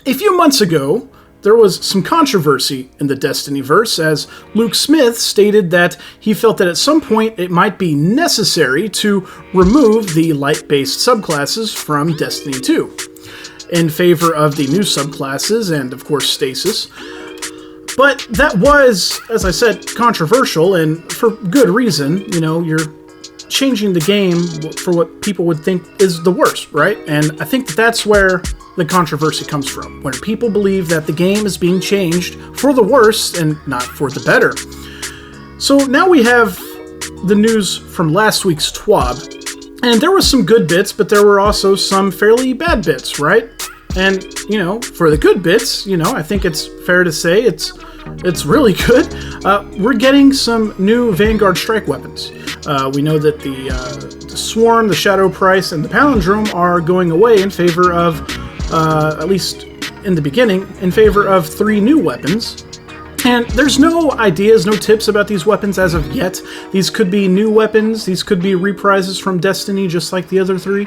A few months ago, there was some controversy in the Destiny-verse as Luke Smith stated that he felt that at some point it might be necessary to remove the light-based subclasses from Destiny 2 in favor of the new subclasses and, of course, Stasis. But that was, as I said, controversial, and for good reason. You know, you're changing the game for what people would think is the worst, right? And I think that's where the controversy comes from, where people believe that the game is being changed for the worse and not for the better. So now we have the news from last week's TWAB, and there were some good bits, but there were also some fairly bad bits, right? And, you know, for the good bits, you know, I think it's fair to say it's really good. We're getting some new Vanguard strike weapons. We know that the Swarm, the Shadow Price, and the Palindrome are going away in favor of, at least in the beginning, in favor of 3 new weapons. And there's no ideas, no tips about these weapons as of yet. These could be new weapons, these could be reprises from Destiny, just like the other 3.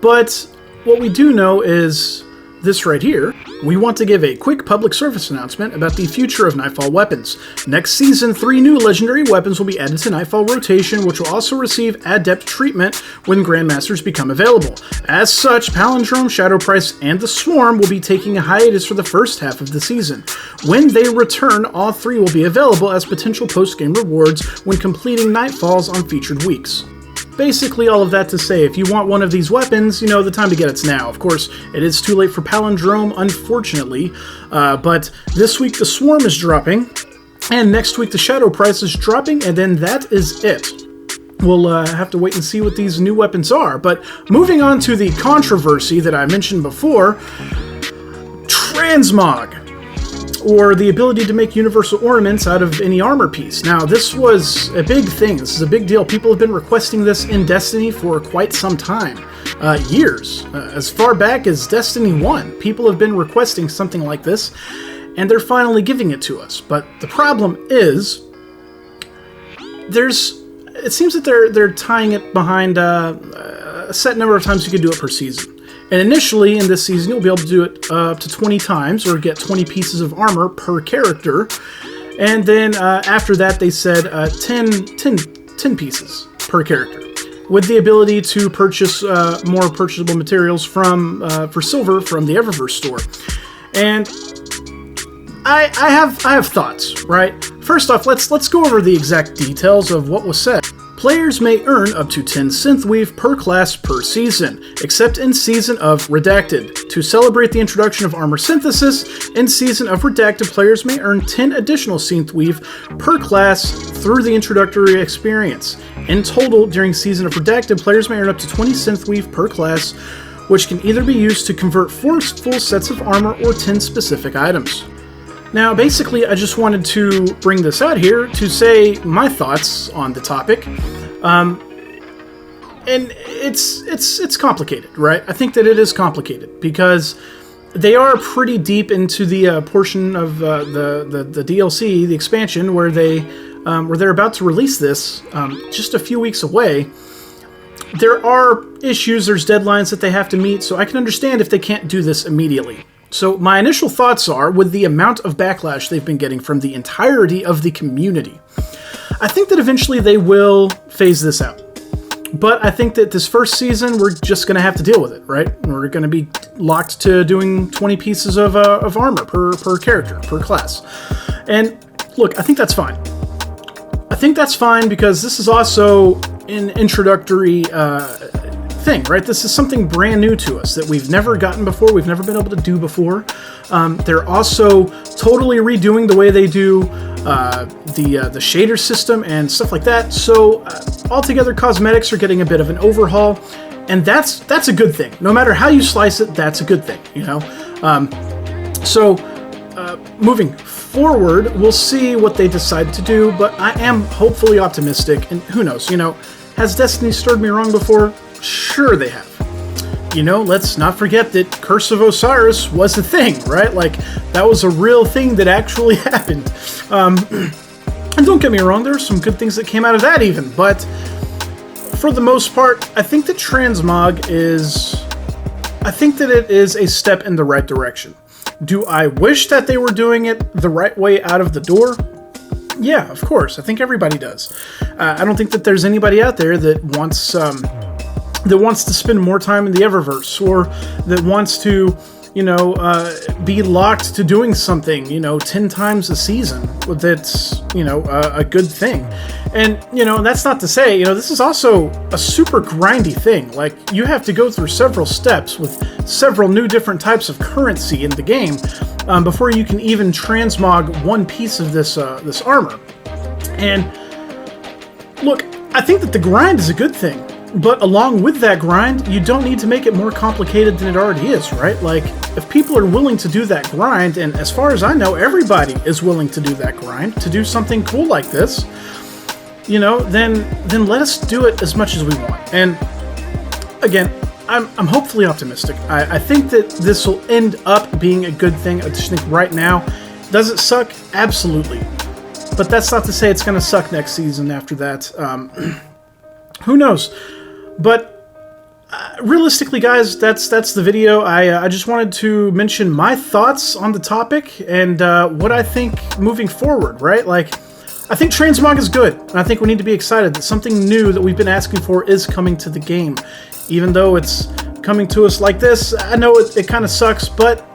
But what we do know is this right here. We want to give a quick public service announcement about the future of Nightfall weapons. Next season, 3 new legendary weapons will be added to Nightfall rotation, which will also receive adept treatment when Grandmasters become available. As such, Palindrome, Shadow Price, and the Swarm will be taking a hiatus for the first half of the season. When they return, all 3 will be available as potential post-game rewards when completing Nightfalls on featured weeks. Basically, all of that to say, if you want one of these weapons, you know, the time to get it's now. Of course, it is too late for Palindrome, unfortunately, but this week the Swarm is dropping, and next week the Shadow Price is dropping, and then that is it. We'll have to wait and see what these new weapons are. But moving on to the controversy that I mentioned before, Transmog, or the ability to make universal ornaments out of any armor piece. Now, this was a big thing. This is a big deal. People have been requesting this in Destiny for quite some time. Years. As far back as Destiny 1, people have been requesting something like this, and they're finally giving it to us. But the problem is, it seems that they're tying it behind a set number of times you can do it per season. And initially, in this season, you'll be able to do it up to 20 times, or get 20 pieces of armor per character. And then after that, they said 10 pieces per character, with the ability to purchase more purchasable materials for silver from the Eververse store. And I have thoughts, right? First off, let's go over the exact details of what was said. Players may earn up to 10 synthweave per class per season, except in Season of Redacted. To celebrate the introduction of armor synthesis, in Season of Redacted, players may earn 10 additional synthweave per class through the introductory experience. In total, during Season of Redacted, players may earn up to 20 synthweave per class, which can either be used to convert 4 full sets of armor or 10 specific items. Now, basically, I just wanted to bring this out here to say my thoughts on the topic. And it's complicated, right? I think that it is complicated because they are pretty deep into the portion of the DLC, the expansion, where they're about to release this just a few weeks away. There are issues, there's deadlines that they have to meet, so I can understand if they can't do this immediately. So my initial thoughts are, with the amount of backlash they've been getting from the entirety of the community, I think that eventually they will phase this out. But I think that this first season, we're just going to have to deal with it, right? We're going to be locked to doing 20 pieces of armor per character, per class. And look, I think that's fine. I think that's fine because this is also an introductory thing, right? This is something brand new to us that we've never gotten before, we've never been able to do before. They're also totally redoing the way they do the shader system and stuff like that. So altogether, cosmetics are getting a bit of an overhaul, and that's a good thing. No matter how you slice it, that's a good thing, you know? So moving forward, we'll see what they decide to do, but I am hopefully optimistic, and who knows, you know, has Destiny stirred me wrong before? Sure they have. You know, let's not forget that Curse of Osiris was a thing, right? Like, that was a real thing that actually happened. And don't get me wrong, there are some good things that came out of that even, but for the most part, I think that Transmog is... I think that it is a step in the right direction. Do I wish that they were doing it the right way out of the door? Yeah, of course. I think everybody does. I don't think that there's anybody out there that wants to spend more time in the Eververse, or that wants to, be locked to doing something, 10 times a season. That's, a good thing. And, that's not to say, this is also a super grindy thing. Like, you have to go through several steps with several new different types of currency in the game before you can even transmog one piece of this armor. And, look, I think that the grind is a good thing. But along with that grind, you don't need to make it more complicated than it already is, right? Like, if people are willing to do that grind, and as far as I know, everybody is willing to do that grind, to do something cool like this, then let us do it as much as we want. And again, I'm hopefully optimistic. I think that this will end up being a good thing. I just think right now, does it suck? Absolutely. But that's not to say it's going to suck next season after that. Who knows? But realistically, guys, that's the video. I just wanted to mention my thoughts on the topic and what I think moving forward, right? Like, I think Transmog is good, and I think we need to be excited that something new that we've been asking for is coming to the game. Even though it's coming to us like this, I know it kind of sucks, but,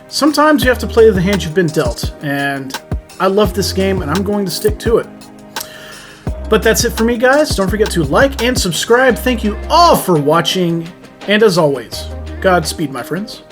sometimes you have to play the hand you've been dealt, and I love this game, and I'm going to stick to it. But that's it for me, guys. Don't forget to like and subscribe. Thank you all for watching. And as always, Godspeed, my friends.